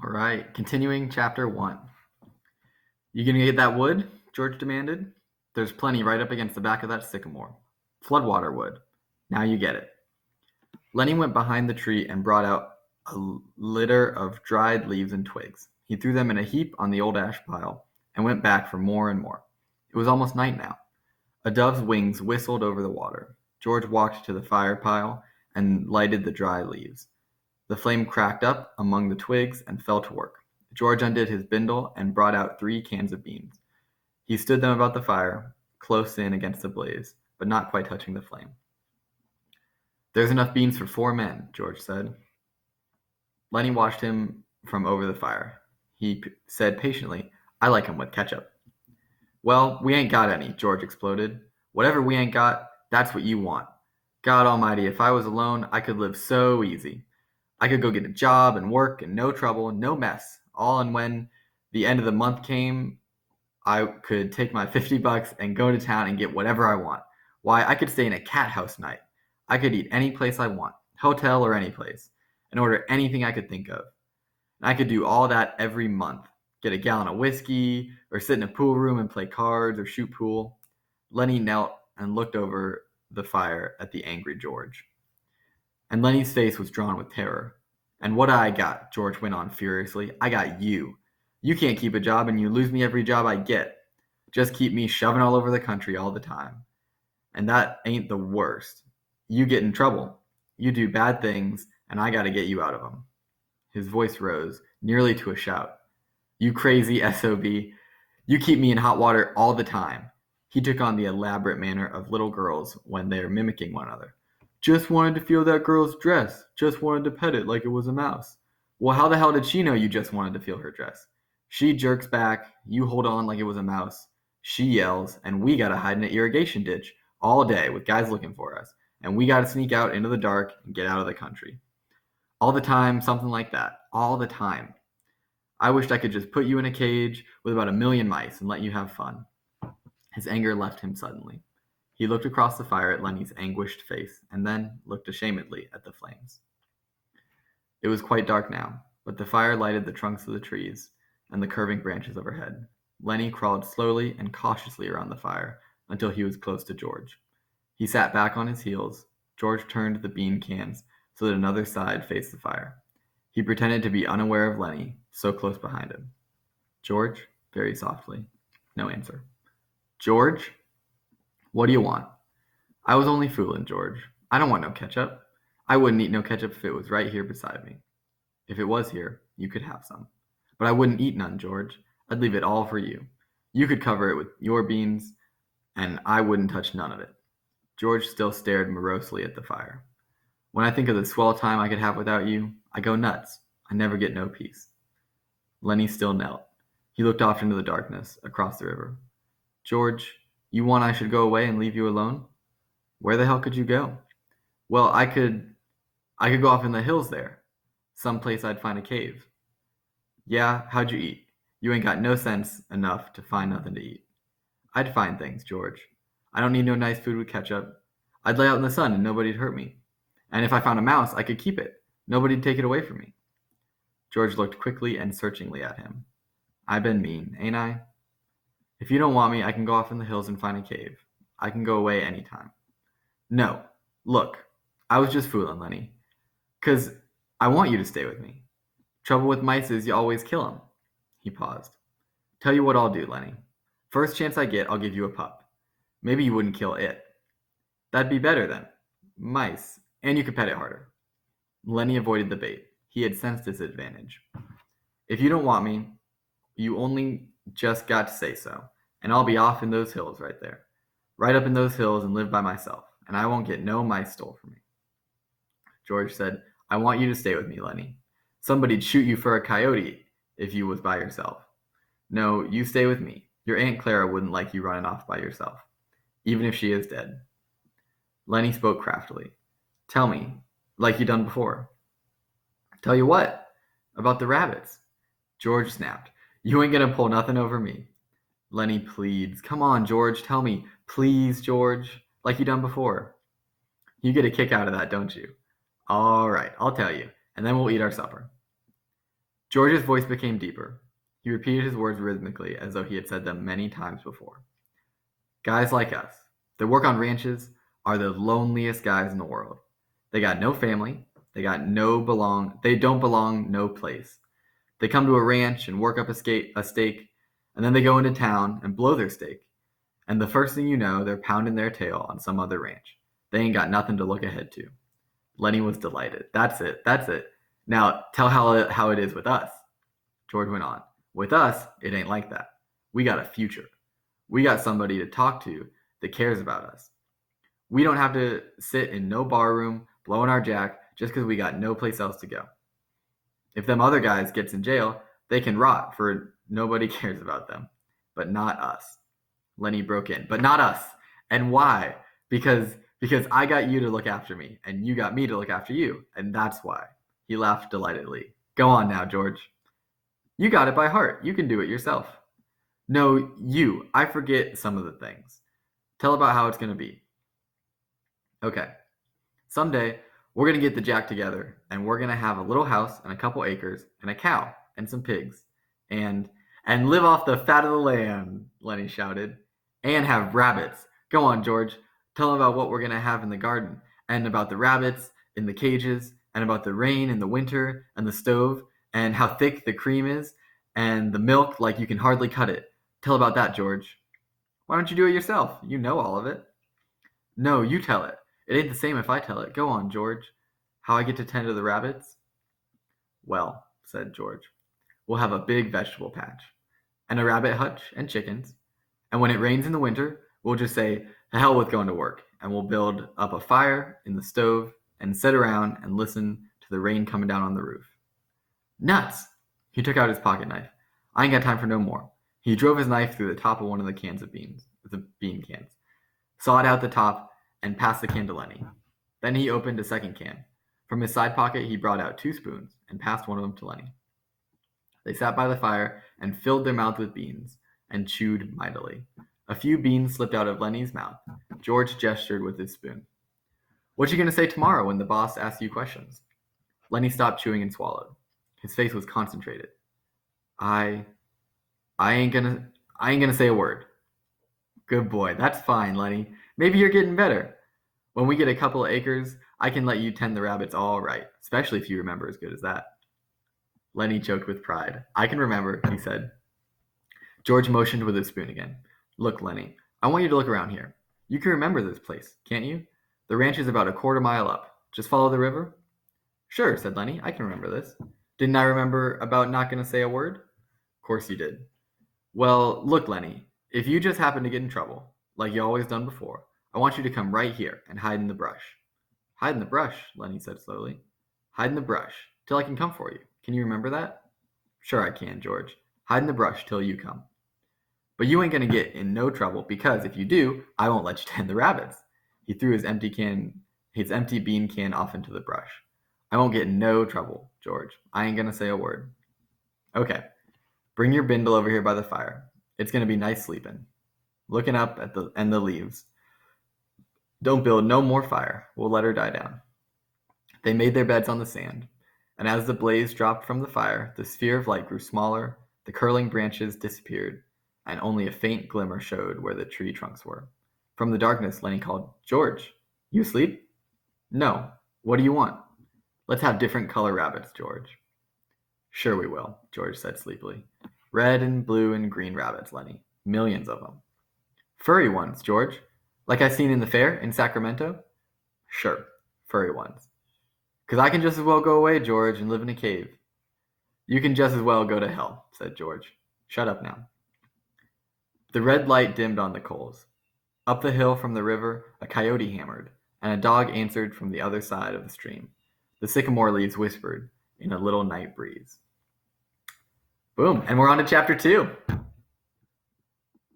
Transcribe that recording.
All right, continuing chapter 1. You gonna get that wood? George demanded. There's plenty right up against the back of that sycamore. Floodwater wood. Now you get it. Lenny went behind the tree and brought out a litter of dried leaves and twigs. He threw them in a heap on the old ash pile and went back for more and more. It was almost night now. A dove's wings whistled over the water. George walked to the fire pile and lighted the dry leaves. The flame cracked up among the twigs and fell to work. George undid his bindle and brought out 3 cans of beans. He stood them about the fire, close in against the blaze, but not quite touching the flame. There's enough beans for 4 men, George said. Lenny watched him from over the fire. He said patiently, I like 'em with ketchup. Well, we ain't got any, George exploded. Whatever we ain't got, that's what you want. God almighty, if I was alone, I could live so easy. I could go get a job and work and no trouble, no mess. All and when the end of the month came, I could take my $50 and go to town and get whatever I want. Why, I could stay in a cat house night. I could eat any place I want, hotel or any place, and order anything I could think of. And I could do all that every month. Get a gallon of whiskey, or sit in a pool room and play cards or shoot pool. Lenny knelt and looked over the fire at the angry George. And Lenny's face was drawn with terror. And what I got, George went on furiously, I got you. You can't keep a job and you lose me every job I get. Just keep me shoving all over the country all the time. And that ain't the worst. You get in trouble. You do bad things, and I gotta get you out of them. His voice rose, nearly to a shout. You crazy SOB. You keep me in hot water all the time. He took on the elaborate manner of little girls when they are mimicking one another. Just wanted to feel that girl's dress. Just wanted to pet it like it was a mouse. Well, how the hell did she know you just wanted to feel her dress? She jerks back, you hold on like it was a mouse. She yells, and we gotta hide in an irrigation ditch all day with guys looking for us. And we gotta sneak out into the dark and get out of the country. All the time, something like that. All the time. I wished I could just put you in a cage with about 1,000,000 mice and let you have fun. His anger left him suddenly. He looked across the fire at Lenny's anguished face, and then looked ashamedly at the flames. It was quite dark now, but the fire lighted the trunks of the trees and the curving branches overhead. Lenny crawled slowly and cautiously around the fire until he was close to George. He sat back on his heels. George turned the bean cans so that another side faced the fire. He pretended to be unaware of Lenny, so close behind him. George, very softly. No answer. George? What do you want? I was only fooling, George. I don't want no ketchup. I wouldn't eat no ketchup if it was right here beside me. If it was here, you could have some. But I wouldn't eat none, George. I'd leave it all for you. You could cover it with your beans, and I wouldn't touch none of it. George still stared morosely at the fire. When I think of the swell time I could have without you, I go nuts. I never get no peace. Lenny still knelt. He looked off into the darkness, across the river. George, you want I should go away and leave you alone? Where the hell could you go? Well, I could go off in the hills there. Some place I'd find a cave. Yeah, how'd you eat? You ain't got no sense enough to find nothing to eat. I'd find things, George. I don't need no nice food with ketchup. I'd lay out in the sun and nobody'd hurt me. And if I found a mouse, I could keep it. Nobody'd take it away from me. George looked quickly and searchingly at him. I been mean, ain't I? If you don't want me, I can go off in the hills and find a cave. I can go away any time. No, look, I was just fooling, Lenny. 'Cause I want you to stay with me. Trouble with mice is you always kill 'em. He paused. Tell you what I'll do, Lenny. First chance I get, I'll give you a pup. Maybe you wouldn't kill it. That'd be better then. Mice, and you could pet it harder. Lenny avoided the bait. He had sensed its advantage. If you don't want me, you only just got to say so, and I'll be off in those hills right there. Right up in those hills and live by myself, and I won't get no mice stole from me. George said, I want you to stay with me, Lenny. Somebody'd shoot you for a coyote if you was by yourself. No, you stay with me. Your Aunt Clara wouldn't like you running off by yourself, even if she is dead. Lenny spoke craftily. Tell me, like you done before. Tell you what? About the rabbits. George snapped. You ain't gonna pull nothing over me. Lenny pleads. Come on, George, tell me. Please, George, like you done before. You get a kick out of that, don't you? All right, I'll tell you, and then we'll eat our supper. George's voice became deeper. He repeated his words rhythmically as though he had said them many times before. Guys like us that work on ranches are the loneliest guys in the world. They got no family. They don't belong no place. They come to a ranch and work up a steak, and then they go into town and blow their steak. And the first thing you know, they're pounding their tail on some other ranch. They ain't got nothing to look ahead to. Lenny was delighted. That's it. Now, tell how it is with us. George went on. With us, it ain't like that. We got a future. We got somebody to talk to that cares about us. We don't have to sit in no bar room blowing our jack just because we got no place else to go. If them other guys gets in jail, they can rot, for nobody cares about them. But not us. Lenny broke in. But not us. And why? Because I got you to look after me, and you got me to look after you, and that's why. He laughed delightedly. Go on now, George. You got it by heart. You can do it yourself. No, you. I forget some of the things. Tell about how it's going to be. Okay. Someday, we're going to get the jack together, and we're going to have a little house and a couple acres and a cow and some pigs and live off the fat of the land, Lenny shouted, and have rabbits. Go on, George. Tell them about what we're going to have in the garden, and about the rabbits in the cages, and about the rain in the winter, and the stove, and how thick the cream is, and the milk like you can hardly cut it. Tell about that, George. Why don't you do it yourself? You know all of it. No, you tell it. It ain't the same if I tell it. Go on, George. How I get to tend to the rabbits? Well, said George, we'll have a big vegetable patch, and a rabbit hutch, and chickens. And when it rains in the winter, we'll just say, to hell with going to work, and we'll build up a fire in the stove and sit around and listen to the rain coming down on the roof. Nuts! He took out his pocket knife. I ain't got time for no more. He drove his knife through the top of one of the bean cans, sawed out the top, and passed the can to Lenny. Then he opened a second can. From his side pocket, he brought out 2 spoons and passed one of them to Lenny. They sat by the fire and filled their mouths with beans and chewed mightily. A few beans slipped out of Lenny's mouth. George gestured with his spoon. What you gonna say tomorrow when the boss asks you questions? Lenny stopped chewing and swallowed. His face was concentrated. I ain't gonna say a word. Good boy. That's fine, Lenny. Maybe you're getting better. When we get a couple of acres, I can let you tend the rabbits all right, especially if you remember as good as that. Lenny choked with pride. I can remember, he said. George motioned with his spoon again. Look, Lenny, I want you to look around here. You can remember this place, can't you? The ranch is about a quarter mile up. Just follow the river? Sure, said Lenny. I can remember this. Didn't I remember about not going to say a word? Of course you did. Well, look, Lenny, if you just happen to get in trouble, like you always done before, I want you to come right here and hide in the brush. Hide in the brush, Lenny said slowly. Hide in the brush, till I can come for you. Can you remember that? Sure I can, George. Hide in the brush till you come. But you ain't gonna get in no trouble, because if you do, I won't let you tend the rabbits. He threw his empty bean can off into the brush. I won't get in no trouble, George. I ain't gonna say a word. Okay. Bring your bindle over here by the fire. It's gonna be nice sleeping. Looking up at the leaves. Don't build no more fire. We'll let her die down. They made their beds on the sand, and as the blaze dropped from the fire, the sphere of light grew smaller, the curling branches disappeared, and only a faint glimmer showed where the tree trunks were. From the darkness, Lenny called, George, you asleep? No. What do you want? Let's have different color rabbits, George. Sure we will, George said sleepily. Red and blue and green rabbits, Lenny. Millions of them. Furry ones, George. Like I seen in the fair in Sacramento? Sure, furry ones. 'Cause I can just as well go away, George, and live in a cave. You can just as well go to hell, said George. Shut up now. The red light dimmed on the coals. Up the hill from the river, a coyote hammered, and a dog answered from the other side of the stream. The sycamore leaves whispered in a little night breeze. Boom, and we're on to chapter 2.